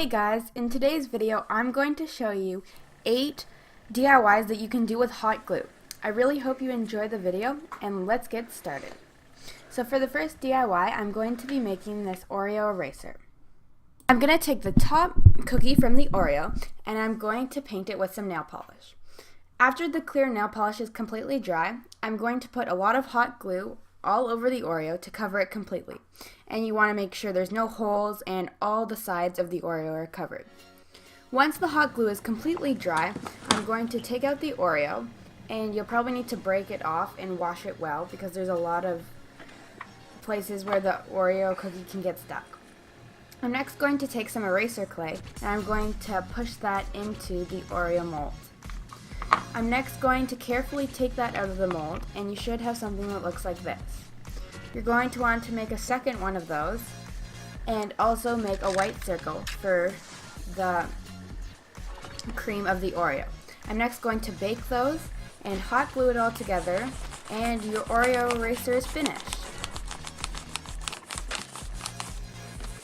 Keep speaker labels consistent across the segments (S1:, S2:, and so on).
S1: Hey guys, in today's video I'm going to show you 8 DIYs that you can do with hot glue. I really hope you enjoy the video and let's get started. So for the first DIY I'm going to be making this Oreo eraser. I'm going to take the top cookie from the Oreo and I'm going to paint it with some nail polish. After the clear nail polish is completely dry, I'm going to put a lot of hot glue all over the Oreo to cover it completely. And you want to make sure there's no holes and all the sides of the Oreo are covered. Once the hot glue is completely dry, I'm going to take out the Oreo, and you'll probably need to break it off and wash it well because there's a lot of places where the Oreo cookie can get stuck. I'm next going to take some eraser clay and I'm going to push that into the Oreo mold. I'm next going to carefully take that out of the mold, and you should have something that looks like this. You're going to want to make a second one of those and also make a white circle for the cream of the Oreo. I'm next going to bake those and hot glue it all together, and your Oreo eraser is finished.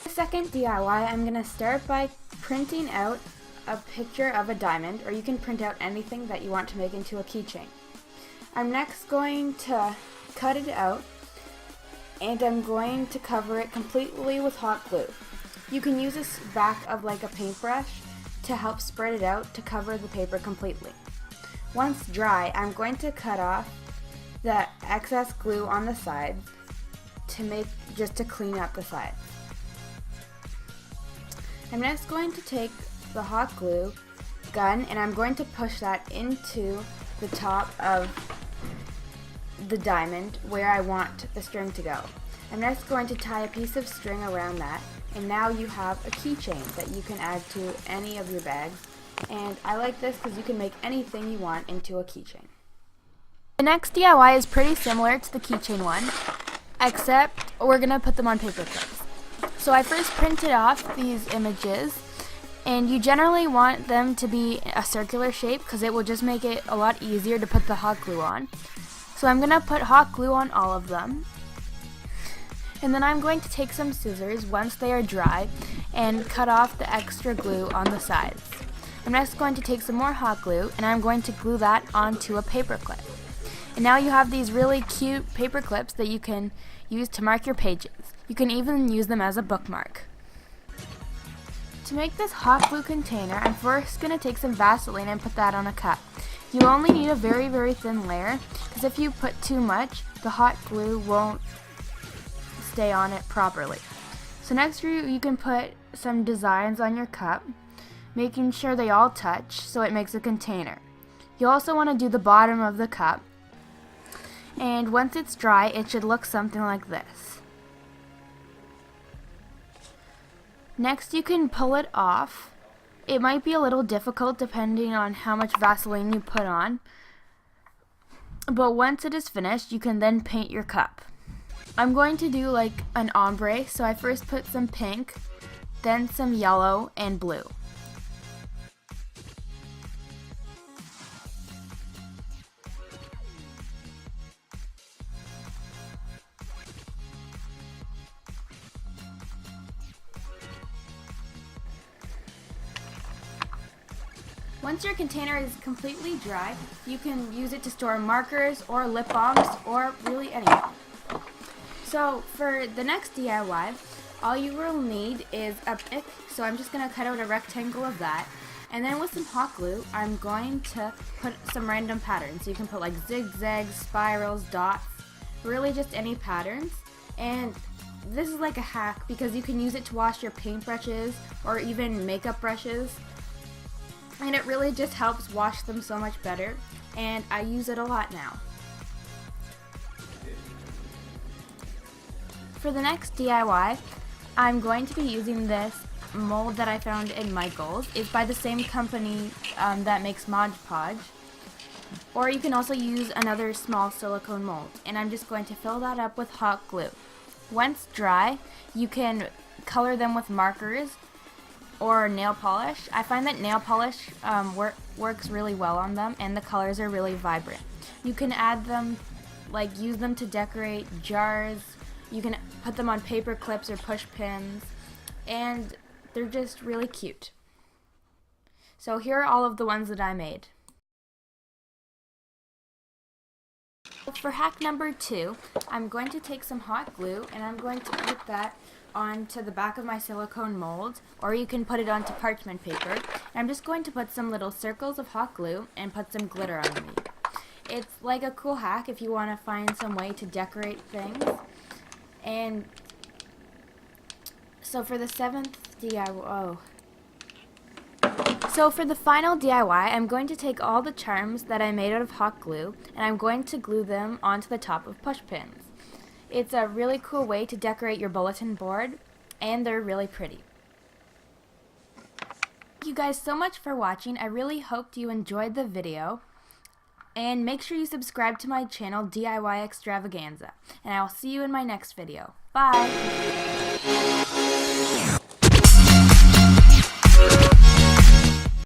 S1: The second DIY, I'm going to start by printing out a picture of a diamond, or you can print out anything that you want to make into a keychain. I'm next going to cut it out and I'm going to cover it completely with hot glue. You can use this back of like a paintbrush to help spread it out to cover the paper completely. Once dry, I'm going to cut off the excess glue on the sides to clean up the sides. I'm next going to take the hot glue gun and I'm going to push that into the top of the diamond where I want the string to go. I'm next going to tie a piece of string around that, and now you have a keychain that you can add to any of your bags, and I like this because you can make anything you want into a keychain. The next DIY is pretty similar to the keychain one, except we're going to put them on paper clips. So I first printed off these images, and you generally want them to be a circular shape because it will just make it a lot easier to put the hot glue on. So I'm going to put hot glue on all of them. And then I'm going to take some scissors once they are dry and cut off the extra glue on the sides. I'm next going to take some more hot glue and I'm going to glue that onto a paper clip. And now you have these really cute paper clips that you can use to mark your pages. You can even use them as a bookmark. To make this hot glue container, I'm first going to take some Vaseline and put that on a cup. You only need a very, very thin layer because if you put too much, the hot glue won't stay on it properly. So next you can put some designs on your cup, making sure they all touch so it makes a container. You also want to do the bottom of the cup, and once it's dry, it should look something like this. Next you can pull it off. It might be a little difficult depending on how much Vaseline you put on, but once it is finished you can then paint your cup. I'm going to do like an ombre, so I first put some pink, then some yellow and blue. Once your container is completely dry, you can use it to store markers or lip balms or really anything. So for the next DIY, all you will need is a pick, so I'm just going to cut out a rectangle of that. And then with some hot glue, I'm going to put some random patterns. So you can put like zigzags, spirals, dots, really just any patterns. And this is like a hack because you can use it to wash your paintbrushes or even makeup brushes. And it really just helps wash them so much better, and I use it a lot now. For the next DIY, I'm going to be using this mold that I found in Michael's. It's by the same company that makes Mod Podge. Or you can also use another small silicone mold, and I'm just going to fill that up with hot glue. Once dry, you can color them with markers or nail polish. I find that nail polish works really well on them, and the colors are really vibrant. You can add them, use them to decorate jars. You can put them on paper clips or push pins, and they're just really cute. So here are all of the ones that I made. For hack number 2, I'm going to take some hot glue and I'm going to put that onto the back of my silicone mold, or you can put it onto parchment paper. And I'm just going to put some little circles of hot glue and put some glitter underneath. It's like a cool hack if you want to find some way to decorate things. And so for the 7th DIY, So for the final DIY, I'm going to take all the charms that I made out of hot glue and I'm going to glue them onto the top of push pins. It's a really cool way to decorate your bulletin board, and they're really pretty. Thank you guys so much for watching. I really hoped you enjoyed the video. And make sure you subscribe to my channel, DIY Extravaganza. And I'll see you in my next video. Bye!